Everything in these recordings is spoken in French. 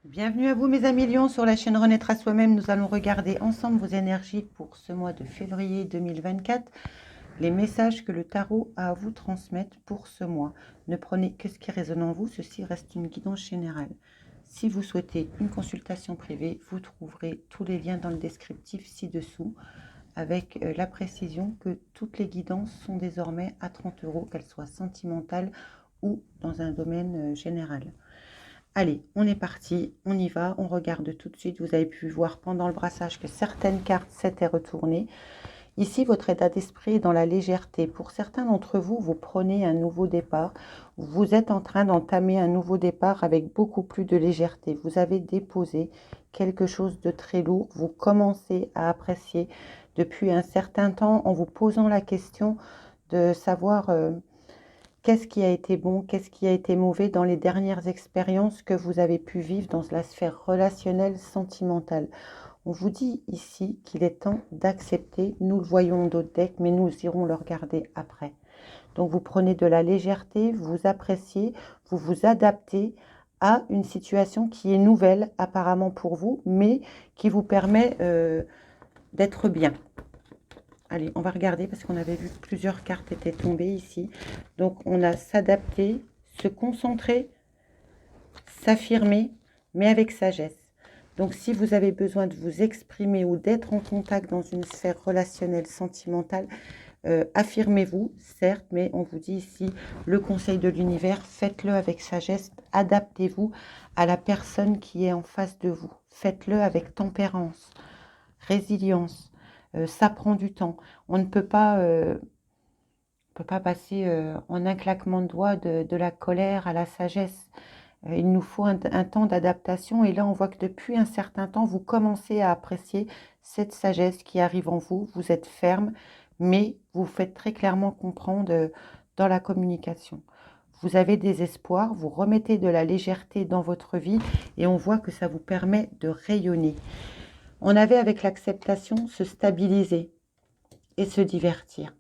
Bienvenue à vous mes amis Lions sur la chaîne Renaître à soi-même. Nous allons regarder ensemble vos énergies pour ce mois de février 2024. Les messages que le tarot a à vous transmettre pour ce mois. Ne prenez que ce qui résonne en vous, ceci reste une guidance générale. Si vous souhaitez une consultation privée, vous trouverez tous les liens dans le descriptif ci-dessous, avec la précision que toutes les guidances sont désormais à 30 €, qu'elles soient sentimentales ou dans un domaine général. Allez, on est parti, on y va, on regarde tout de suite. Vous avez pu voir pendant le brassage que certaines cartes s'étaient retournées. Ici, votre état d'esprit est dans la légèreté. Pour certains d'entre vous, vous prenez un nouveau départ. Vous êtes en train d'entamer un nouveau départ avec beaucoup plus de légèreté. Vous avez déposé quelque chose de très lourd. Vous commencez à apprécier depuis un certain temps en vous posant la question de savoir qu'est-ce qui a été bon, qu'est-ce qui a été mauvais dans les dernières expériences que vous avez pu vivre dans la sphère relationnelle, sentimentale. On vous dit ici qu'il est temps d'accepter. Nous le voyons d'autres decks, mais nous irons le regarder après. Donc vous prenez de la légèreté, vous appréciez, vous vous adaptez à une situation qui est nouvelle apparemment pour vous, mais qui vous permet d'être bien. Allez, on va regarder parce qu'on avait vu que plusieurs cartes étaient tombées ici. Donc, on a s'adapter, se concentrer, s'affirmer, mais avec sagesse. Donc, si vous avez besoin de vous exprimer ou d'être en contact dans une sphère relationnelle, sentimentale, affirmez-vous, certes, mais on vous dit ici, le conseil de l'univers, faites-le avec sagesse, adaptez-vous à la personne qui est en face de vous. Faites-le avec tempérance, résilience. Ça prend du temps. On ne peut pas passer en un claquement de doigts de la colère à la sagesse. Il nous faut un temps d'adaptation. Et là, on voit que depuis un certain temps, vous commencez à apprécier cette sagesse qui arrive en vous. Vous êtes ferme, mais vous faites très clairement comprendre dans la communication. Vous avez des espoirs, vous remettez de la légèreté dans votre vie et on voit que ça vous permet de rayonner. On avait avec l'acceptation se stabiliser et se divertir.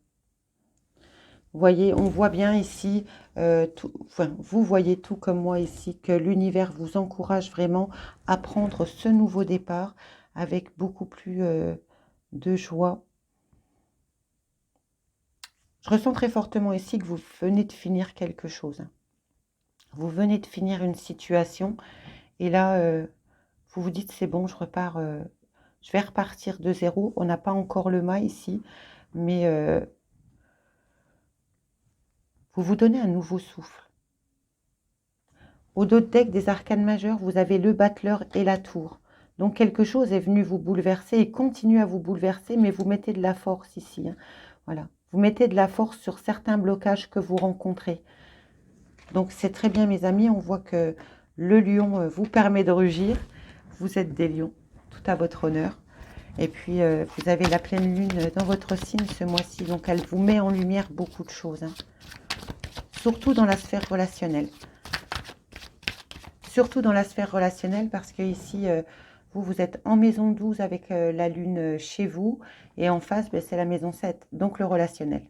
Vous voyez, on voit bien ici, vous voyez tout comme moi ici, que l'univers vous encourage vraiment à prendre ce nouveau départ avec beaucoup plus de joie. Je ressens très fortement ici que vous venez de finir quelque chose. Vous venez de finir une situation et là, vous vous dites c'est bon, je repars, je vais repartir de zéro. On n'a pas encore le mât ici, mais vous vous donnez un nouveau souffle. Au dos de deck des arcanes majeures, vous avez le battleur et la tour. Donc quelque chose est venu vous bouleverser et continue à vous bouleverser, mais vous mettez de la force ici. Hein. Voilà. Vous mettez de la force sur certains blocages que vous rencontrez. Donc c'est très bien mes amis, on voit que le lion vous permet de rugir. Vous êtes des lions, tout à votre honneur. Et puis vous avez la pleine lune dans votre signe ce mois-ci, donc elle vous met en lumière beaucoup de choses. Hein. Surtout dans la sphère relationnelle. Surtout dans la sphère relationnelle parce que ici, vous êtes en maison 12 avec la lune chez vous et en face, c'est la maison 7, donc le relationnel.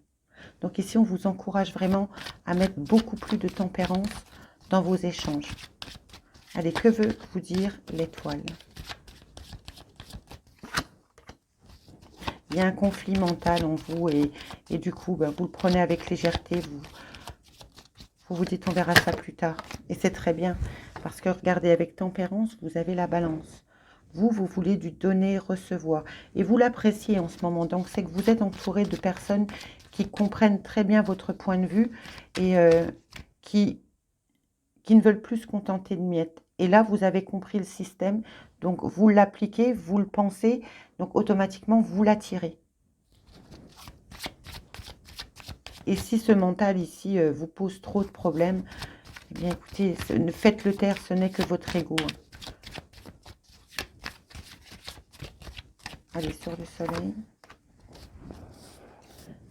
Donc ici, on vous encourage vraiment à mettre beaucoup plus de tempérance dans vos échanges. Allez, que veut vous dire l'étoile? Il y a un conflit mental en vous et du coup, vous le prenez avec légèreté, vous dites on verra ça plus tard. Et c'est très bien. Parce que regardez, avec tempérance, vous avez la balance. Vous voulez du donner-recevoir. Et vous l'appréciez en ce moment. Donc, c'est que vous êtes entouré de personnes qui comprennent très bien votre point de vue et qui ne veulent plus se contenter de miettes. Et là, vous avez compris le système. Donc, vous l'appliquez, vous le pensez. Donc, automatiquement, vous l'attirez. Et si ce mental ici vous pose trop de problèmes, eh bien écoutez, faites-le taire, ce n'est que votre ego. Hein. Allez, sur le soleil.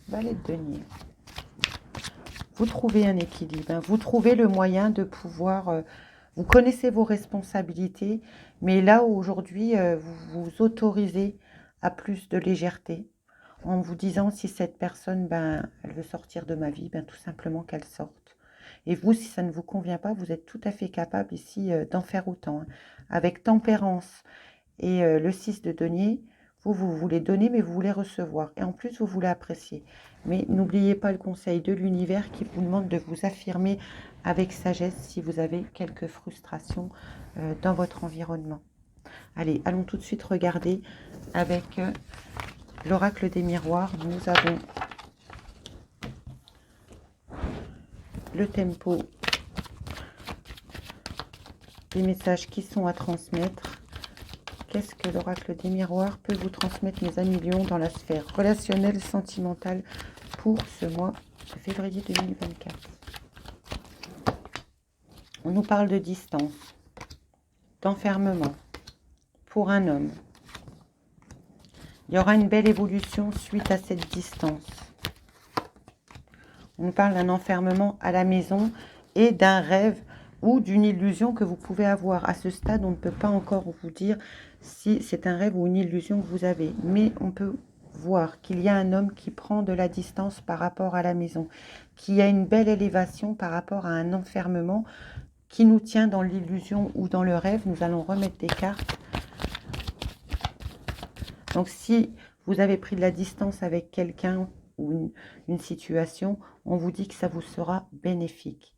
Valet de denier. Vous trouvez un équilibre. Hein. Vous trouvez le moyen de pouvoir... vous connaissez vos responsabilités, mais là, aujourd'hui, vous vous autorisez à plus de légèreté. En vous disant, si cette personne, elle veut sortir de ma vie, tout simplement qu'elle sorte. Et vous, si ça ne vous convient pas, vous êtes tout à fait capable ici d'en faire autant, hein. Avec tempérance et le 6 de denier, vous voulez donner, mais vous voulez recevoir. Et en plus, vous voulez apprécier. Mais n'oubliez pas le conseil de l'univers qui vous demande de vous affirmer avec sagesse si vous avez quelques frustrations dans votre environnement. Allez, allons tout de suite regarder avec l'oracle des miroirs. Nous avons le tempo, les messages qui sont à transmettre. Qu'est-ce que l'oracle des miroirs peut vous transmettre, mes amis lions, dans la sphère relationnelle, sentimentale pour ce mois de février 2024? On nous parle de distance, d'enfermement pour un homme. Il y aura une belle évolution suite à cette distance. On nous parle d'un enfermement à la maison et d'un rêve ou d'une illusion que vous pouvez avoir. À ce stade, on ne peut pas encore vous dire si c'est un rêve ou une illusion que vous avez. Mais on peut voir qu'il y a un homme qui prend de la distance par rapport à la maison, qui a une belle élévation par rapport à un enfermement qui nous tient dans l'illusion ou dans le rêve. Nous allons remettre des cartes. Donc, si vous avez pris de la distance avec quelqu'un ou une situation, on vous dit que ça vous sera bénéfique.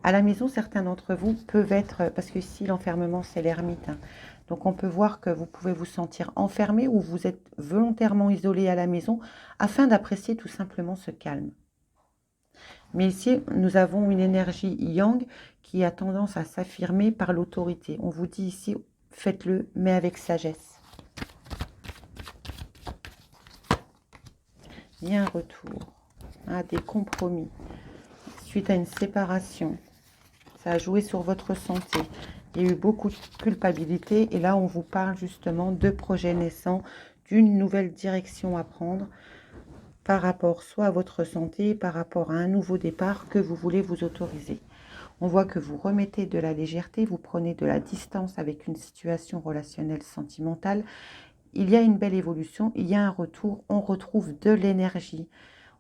À la maison, certains d'entre vous peuvent être, parce que ici l'enfermement c'est l'ermite, hein, donc on peut voir que vous pouvez vous sentir enfermé ou vous êtes volontairement isolé à la maison afin d'apprécier tout simplement ce calme. Mais ici, nous avons une énergie yang qui a tendance à s'affirmer par l'autorité. On vous dit ici, faites-le, mais avec sagesse. Il y a un retour, hein, des compromis suite à une séparation. Ça a joué sur votre santé. Il y a eu beaucoup de culpabilité. Et là, on vous parle justement de projets naissants, d'une nouvelle direction à prendre par rapport soit à votre santé, par rapport à un nouveau départ que vous voulez vous autoriser. On voit que vous remettez de la légèreté, vous prenez de la distance avec une situation relationnelle sentimentale. Il y a une belle évolution, il y a un retour, on retrouve de l'énergie.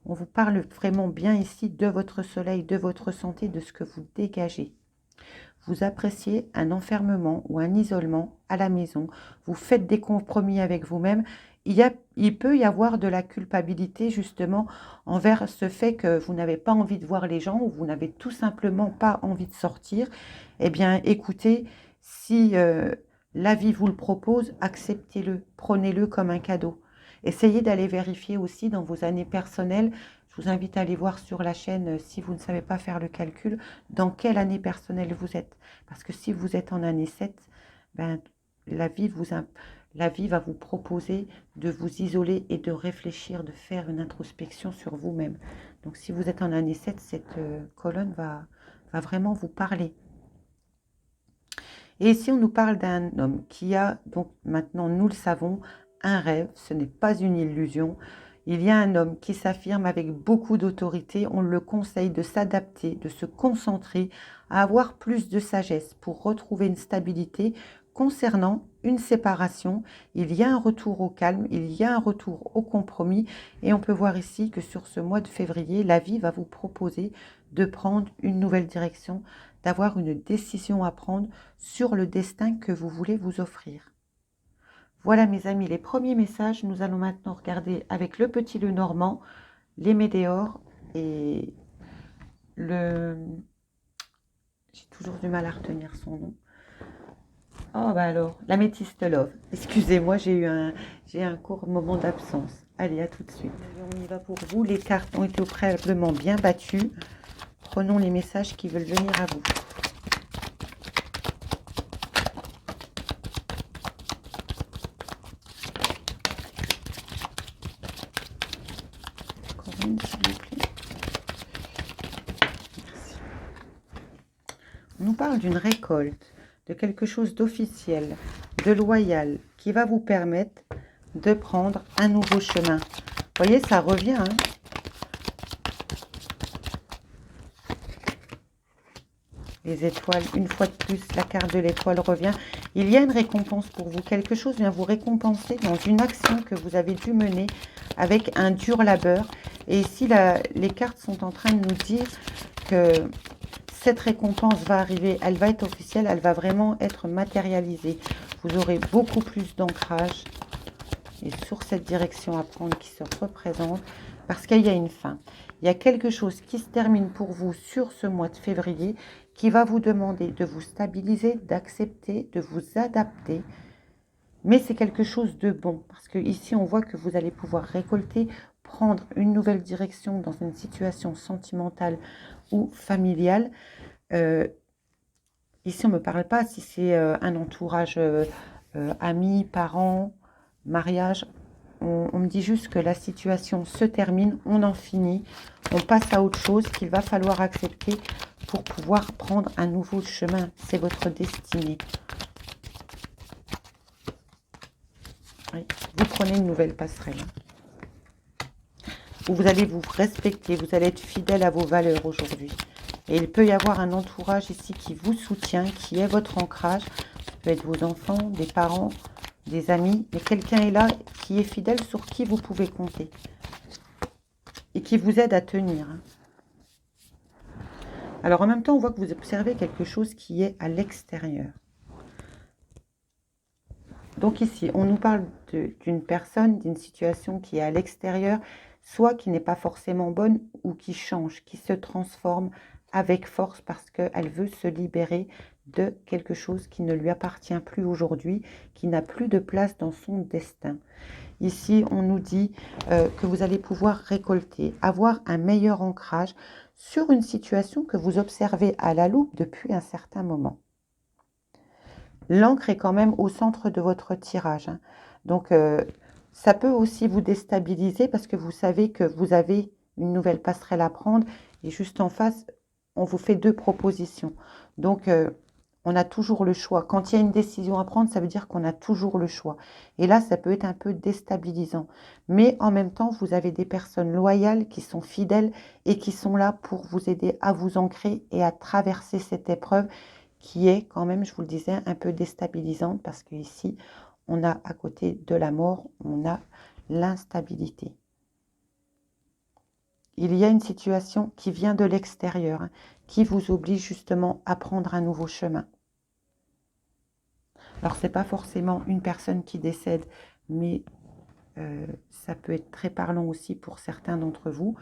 On vous parle vraiment bien ici de votre soleil, de votre santé, de ce que vous dégagez. Vous appréciez un enfermement ou un isolement à la maison. Vous faites des compromis avec vous-même. Il peut y avoir de la culpabilité justement envers ce fait que vous n'avez pas envie de voir les gens ou vous n'avez tout simplement pas envie de sortir. Eh bien, écoutez, si la vie vous le propose, acceptez-le, prenez-le comme un cadeau. Essayez d'aller vérifier aussi dans vos années personnelles. Je vous invite à aller voir sur la chaîne, si vous ne savez pas faire le calcul, dans quelle année personnelle vous êtes. Parce que si vous êtes en année 7, ben, la vie va vous proposer de vous isoler et de réfléchir, de faire une introspection sur vous-même. Donc si vous êtes en année 7, cette colonne va vraiment vous parler. Et ici, on nous parle d'un homme qui a, donc maintenant nous le savons, un rêve, ce n'est pas une illusion. Il y a un homme qui s'affirme avec beaucoup d'autorité. On le conseille de s'adapter, de se concentrer, à avoir plus de sagesse pour retrouver une stabilité concernant une séparation. Il y a un retour au calme, il y a un retour au compromis. Et on peut voir ici que sur ce mois de février, la vie va vous proposer de prendre une nouvelle direction, d'avoir une décision à prendre sur le destin que vous voulez vous offrir. Voilà mes amis, les premiers messages. Nous allons maintenant regarder avec le petit le normand, les météores et le... J'ai toujours du mal à retenir son nom. Oh bah alors, l'améthyste love. Excusez-moi, j'ai un court moment d'absence. Allez, à tout de suite. On y va pour vous. Les cartes ont été préalablement bien battues. Prenons les messages qui veulent venir à vous. On nous parle d'une récolte, de quelque chose d'officiel, de loyal, qui va vous permettre de prendre un nouveau chemin. Vous voyez, ça revient. Hein, les étoiles, une fois de plus, la carte de l'étoile revient. Il y a une récompense pour vous. Quelque chose vient vous récompenser dans une action que vous avez dû mener avec un dur labeur. Et ici, les cartes sont en train de nous dire que cette récompense va arriver, elle va être officielle, elle va vraiment être matérialisée. Vous aurez beaucoup plus d'ancrage et sur cette direction à prendre qui se représente parce qu'il y a une fin. Il y a quelque chose qui se termine pour vous sur ce mois de février qui va vous demander de vous stabiliser, d'accepter, de vous adapter. Mais c'est quelque chose de bon parce que ici on voit que vous allez pouvoir récolter, prendre une nouvelle direction dans une situation sentimentale ou familiale. Ici on ne me parle pas si c'est un entourage amis, parents, mariage. On me dit juste que la situation se termine, on en finit, on passe à autre chose qu'il va falloir accepter pour pouvoir prendre un nouveau chemin. C'est votre destinée. Oui, vous prenez une nouvelle passerelle. Où vous allez vous respecter, vous allez être fidèle à vos valeurs aujourd'hui. Et il peut y avoir un entourage ici qui vous soutient, qui est votre ancrage. Ça peut être vos enfants, des parents, des amis. Mais quelqu'un est là qui est fidèle, sur qui vous pouvez compter. Et qui vous aide à tenir. Alors en même temps, on voit que vous observez quelque chose qui est à l'extérieur. Donc ici, on nous parle d'une personne, d'une situation qui est à l'extérieur, soit qui n'est pas forcément bonne ou qui change, qui se transforme avec force parce qu'elle veut se libérer de quelque chose qui ne lui appartient plus aujourd'hui, qui n'a plus de place dans son destin. Ici, on nous dit que vous allez pouvoir récolter, avoir un meilleur ancrage sur une situation que vous observez à la loupe depuis un certain moment. L'encre est quand même au centre de votre tirage. Hein. Donc, ça peut aussi vous déstabiliser parce que vous savez que vous avez une nouvelle passerelle à prendre. Et juste en face, on vous fait 2 propositions. Donc, on a toujours le choix. Quand il y a une décision à prendre, ça veut dire qu'on a toujours le choix. Et là, ça peut être un peu déstabilisant. Mais en même temps, vous avez des personnes loyales qui sont fidèles et qui sont là pour vous aider à vous ancrer et à traverser cette épreuve qui est quand même, je vous le disais, un peu déstabilisante parce qu'ici, on a à côté de la mort, on a l'instabilité. Il y a une situation qui vient de l'extérieur, hein, qui vous oblige justement à prendre un nouveau chemin. Alors, ce n'est pas forcément une personne qui décède, mais ça peut être très parlant aussi pour certains d'entre vous.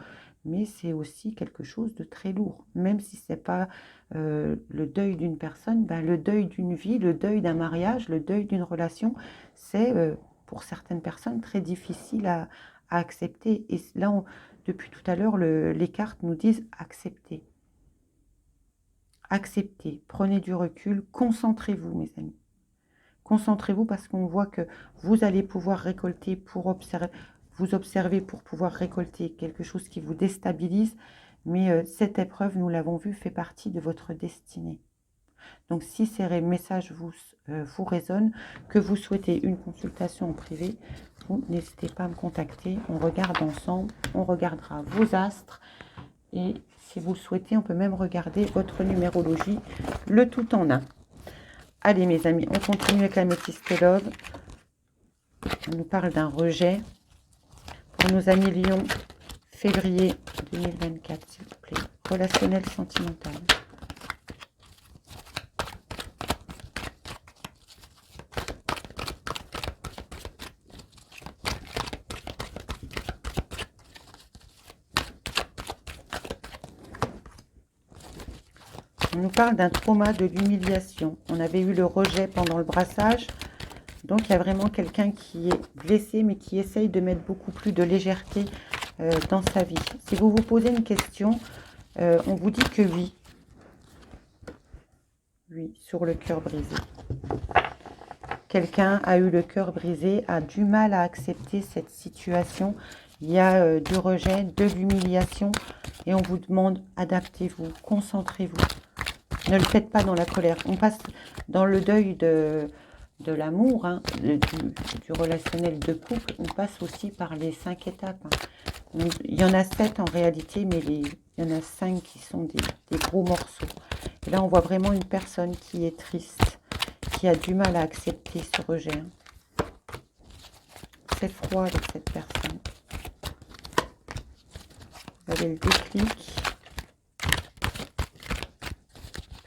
Mais c'est aussi quelque chose de très lourd. Même si ce n'est pas le deuil d'une personne, ben, le deuil d'une vie, le deuil d'un mariage, le deuil d'une relation, c'est pour certaines personnes très difficile à accepter. Et là, depuis tout à l'heure, les cartes nous disent accepter. Acceptez, prenez du recul, concentrez-vous mes amis. Concentrez-vous parce qu'on voit que vous allez pouvoir récolter pour observer, vous observer pour pouvoir récolter quelque chose qui vous déstabilise. Mais cette épreuve, nous l'avons vu, fait partie de votre destinée. Donc si ces messages vous résonnent, que vous souhaitez une consultation en privé, vous n'hésitez pas à me contacter. On regarde ensemble, on regardera vos astres. Et si vous le souhaitez, on peut même regarder votre numérologie, le tout en un. Allez mes amis, on continue avec la métistologue. On nous parle d'un rejet pour nos amis Lion, février 2024, s'il vous plaît. Relationnel, sentimental. On nous parle d'un trauma, de l'humiliation. On avait eu le rejet pendant le brassage. Donc, il y a vraiment quelqu'un qui est blessé, mais qui essaye de mettre beaucoup plus de légèreté dans sa vie. Si vous vous posez une question, on vous dit que oui. Oui, sur le cœur brisé. Quelqu'un a eu le cœur brisé, a du mal à accepter cette situation. Il y a du rejet, de l'humiliation. Et on vous demande, adaptez-vous, concentrez-vous. Ne le faites pas dans la colère. On passe dans le deuil de l'amour, hein, du relationnel de couple. On passe aussi par les 5 étapes. Hein. Il y en a 7 en réalité, mais il y en a 5 qui sont des gros morceaux. Et là, on voit vraiment une personne qui est triste, qui a du mal à accepter ce rejet. Hein. C'est froid avec cette personne. Vous avez le déclic.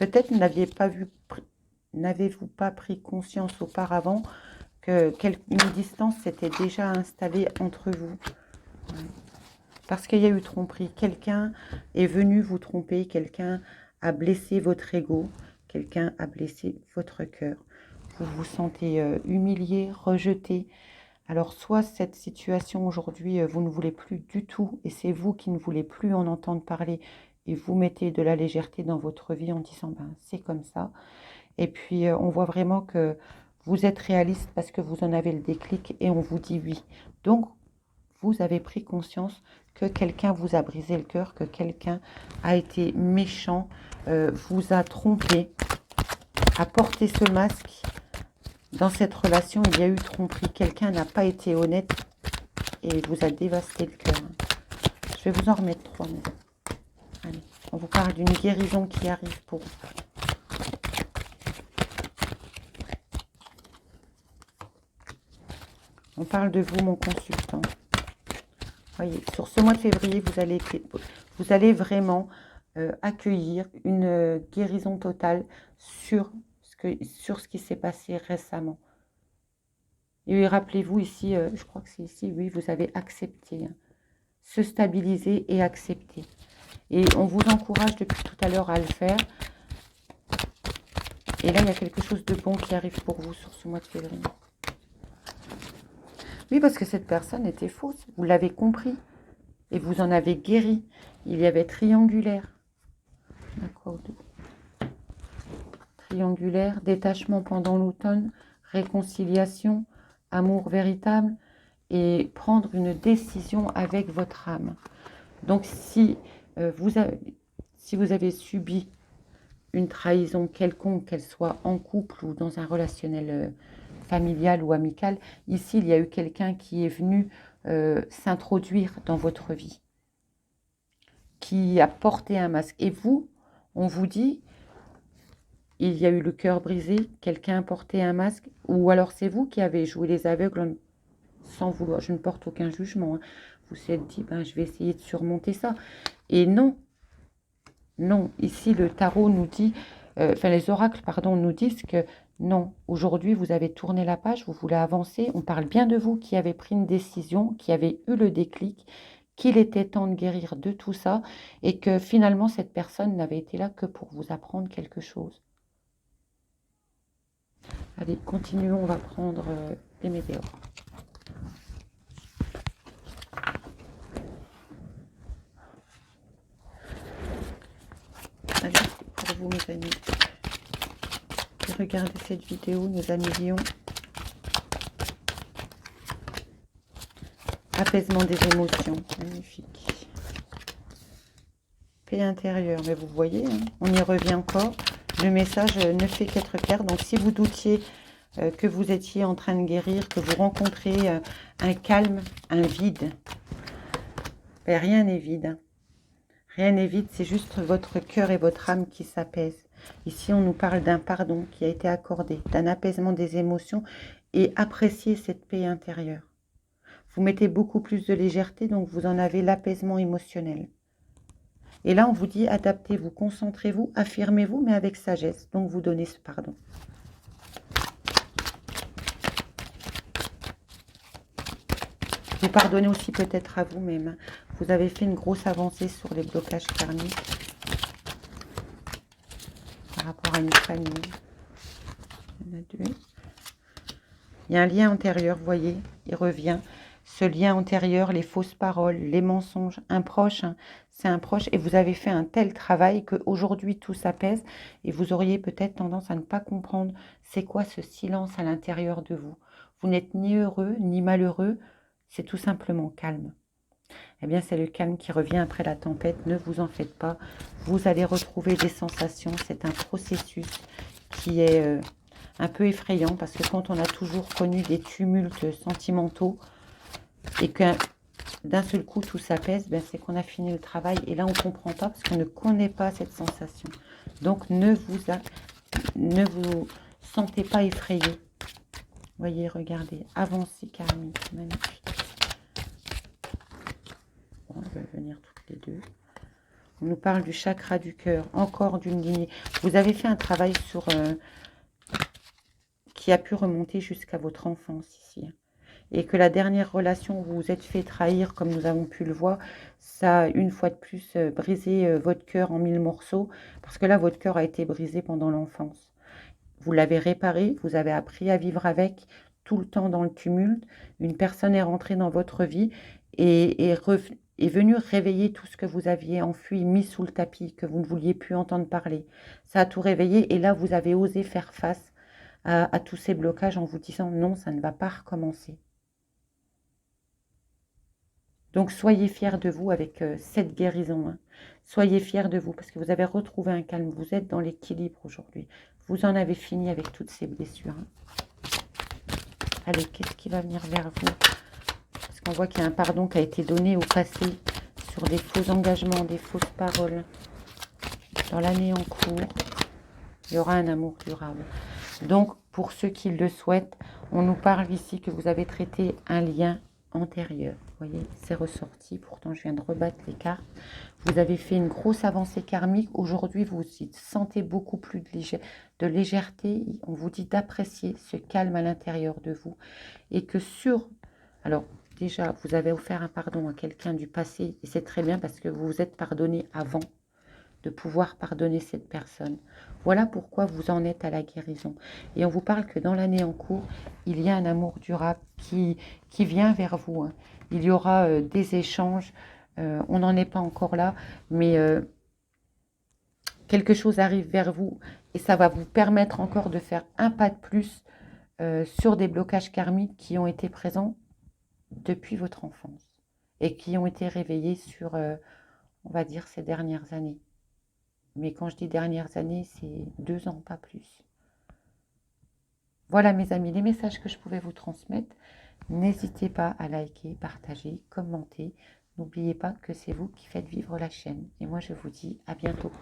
Peut-être n'avez-vous pas pris conscience auparavant qu'une distance s'était déjà installée entre vous. Ouais. Parce qu'il y a eu tromperie. Quelqu'un est venu vous tromper, quelqu'un a blessé votre ego, quelqu'un a blessé votre cœur. Vous vous sentez humilié, rejeté. Alors, soit cette situation aujourd'hui, vous ne voulez plus du tout, et c'est vous qui ne voulez plus en entendre parler, et vous mettez de la légèreté dans votre vie en disant, ben, c'est comme ça. Et puis, on voit vraiment que vous êtes réaliste parce que vous en avez le déclic, et on vous dit oui. Donc, vous avez pris conscience que quelqu'un vous a brisé le cœur, que quelqu'un a été méchant, vous a trompé, a porté ce masque. Dans cette relation, il y a eu tromperie. Quelqu'un n'a pas été honnête et vous a dévasté le cœur. Je vais vous en remettre 3. Allez, on vous parle d'une guérison qui arrive pour vous. On parle de vous, mon consultant. Voyez, sur ce mois de février, vous allez vraiment accueillir une guérison totale sur ce qui s'est passé récemment. Et rappelez-vous ici, je crois que c'est ici, oui, vous avez accepté. Hein, se stabiliser et accepter. Et on vous encourage depuis tout à l'heure à le faire. Et là, il y a quelque chose de bon qui arrive pour vous sur ce mois de février. Oui, parce que cette personne était fausse. Vous l'avez compris. Et vous en avez guéri. Il y avait triangulaire. D'accord. Triangulaire, détachement pendant l'automne, réconciliation, amour véritable et prendre une décision avec votre âme. Donc, si vous avez subi une trahison quelconque, qu'elle soit en couple ou dans un relationnel familial ou amical, ici, il y a eu quelqu'un qui est venu s'introduire dans votre vie, qui a porté un masque. Et vous, on vous dit, il y a eu le cœur brisé, quelqu'un a porté un masque, ou alors c'est vous qui avez joué les aveugles sans vouloir. Je ne porte aucun jugement. Hein. Vous vous êtes dit, ben, je vais essayer de surmonter ça. Et non, non. Ici, le tarot nous dit, les oracles, pardon, nous disent que non, aujourd'hui, vous avez tourné la page, vous voulez avancer. On parle bien de vous qui avez pris une décision, qui avez eu le déclic, qu'il était temps de guérir de tout ça et que finalement, cette personne n'avait été là que pour vous apprendre quelque chose. Allez, continuons, on va prendre les météores. Allez, pour vous, mes amis. Regardez cette vidéo, nos amis Lions. Apaisement des émotions, magnifique. Paix intérieure, mais vous voyez, hein, on y revient encore. Le message ne fait qu'être clair. Donc, si vous doutiez que vous étiez en train de guérir, que vous rencontrez un calme, un vide, ben, rien n'est vide. Hein. Rien n'est vide, c'est juste votre cœur et votre âme qui s'apaisent. Ici, on nous parle d'un pardon qui a été accordé, d'un apaisement des émotions et appréciez cette paix intérieure. Vous mettez beaucoup plus de légèreté, donc vous en avez l'apaisement émotionnel. Et là, on vous dit, adaptez-vous, concentrez-vous, affirmez-vous, mais avec sagesse. Donc, vous donnez ce pardon. Vous pardonnez aussi peut-être à vous-même. Vous avez fait une grosse avancée sur les blocages karmiques par rapport à une famille. Il y en a 2. Il y a un lien antérieur, vous voyez, il revient. Ce lien antérieur, les fausses paroles, les mensonges, un proche, hein, c'est un proche. Et vous avez fait un tel travail qu'aujourd'hui, tout s'apaise. Et vous auriez peut-être tendance à ne pas comprendre c'est quoi ce silence à l'intérieur de vous. Vous n'êtes ni heureux, ni malheureux. C'est tout simplement calme. Eh bien, c'est le calme qui revient après la tempête. Ne vous en faites pas. Vous allez retrouver des sensations. C'est un processus qui est un peu effrayant parce que quand on a toujours connu des tumultes sentimentaux et que d'un seul coup tout s'apaise, ben, c'est qu'on a fini le travail. Et là, on ne comprend pas parce qu'on ne connaît pas cette sensation. Donc, ne vous sentez pas effrayé. Voyez, regardez. Avancez karmique. Magnifique. Bon, je vais venir toutes les deux. On nous parle du chakra du cœur, encore d'une lignée. Vous avez fait un travail sur qui a pu remonter jusqu'à votre enfance ici. Et que la dernière relation où vous vous êtes fait trahir, comme nous avons pu le voir, ça a une fois de plus brisé votre cœur en 1000 morceaux. Parce que là, votre cœur a été brisé pendant l'enfance. Vous l'avez réparé, vous avez appris à vivre avec, tout le temps dans le tumulte. Une personne est rentrée dans votre vie et est venue réveiller tout ce que vous aviez enfui, mis sous le tapis, que vous ne vouliez plus entendre parler. Ça a tout réveillé et là, vous avez osé faire face à tous ces blocages en vous disant non, ça ne va pas recommencer. Donc, soyez fiers de vous avec cette guérison. Hein. Soyez fiers de vous parce que vous avez retrouvé un calme. Vous êtes dans l'équilibre aujourd'hui. Vous en avez fini avec toutes ces blessures. Hein. Allez, qu'est-ce qui va venir vers vous? Parce qu'on voit qu'il y a un pardon qui a été donné au passé sur des faux engagements, des fausses paroles. Dans l'année en cours, il y aura un amour durable. Donc, pour ceux qui le souhaitent, on nous parle ici que vous avez traité un lien antérieur. Vous voyez, c'est ressorti. Pourtant, je viens de rebattre les cartes. Vous avez fait une grosse avancée karmique. Aujourd'hui, vous vous sentez beaucoup plus de légèreté. On vous dit d'apprécier ce calme à l'intérieur de vous. Et que alors, déjà, vous avez offert un pardon à quelqu'un du passé. Et c'est très bien parce que vous vous êtes pardonné avant de pouvoir pardonner cette personne. Voilà pourquoi vous en êtes à la guérison. Et on vous parle que dans l'année en cours, il y a un amour durable qui vient vers vous. Hein. Il y aura des échanges. On n'en est pas encore là, mais quelque chose arrive vers vous et ça va vous permettre encore de faire un pas de plus sur des blocages karmiques qui ont été présents depuis votre enfance et qui ont été réveillés sur, on va dire, ces dernières années. Mais quand je dis dernières années, c'est 2 ans, pas plus. Voilà mes amis, les messages que je pouvais vous transmettre. N'hésitez pas à liker, partager, commenter. N'oubliez pas que c'est vous qui faites vivre la chaîne. Et moi, je vous dis à bientôt.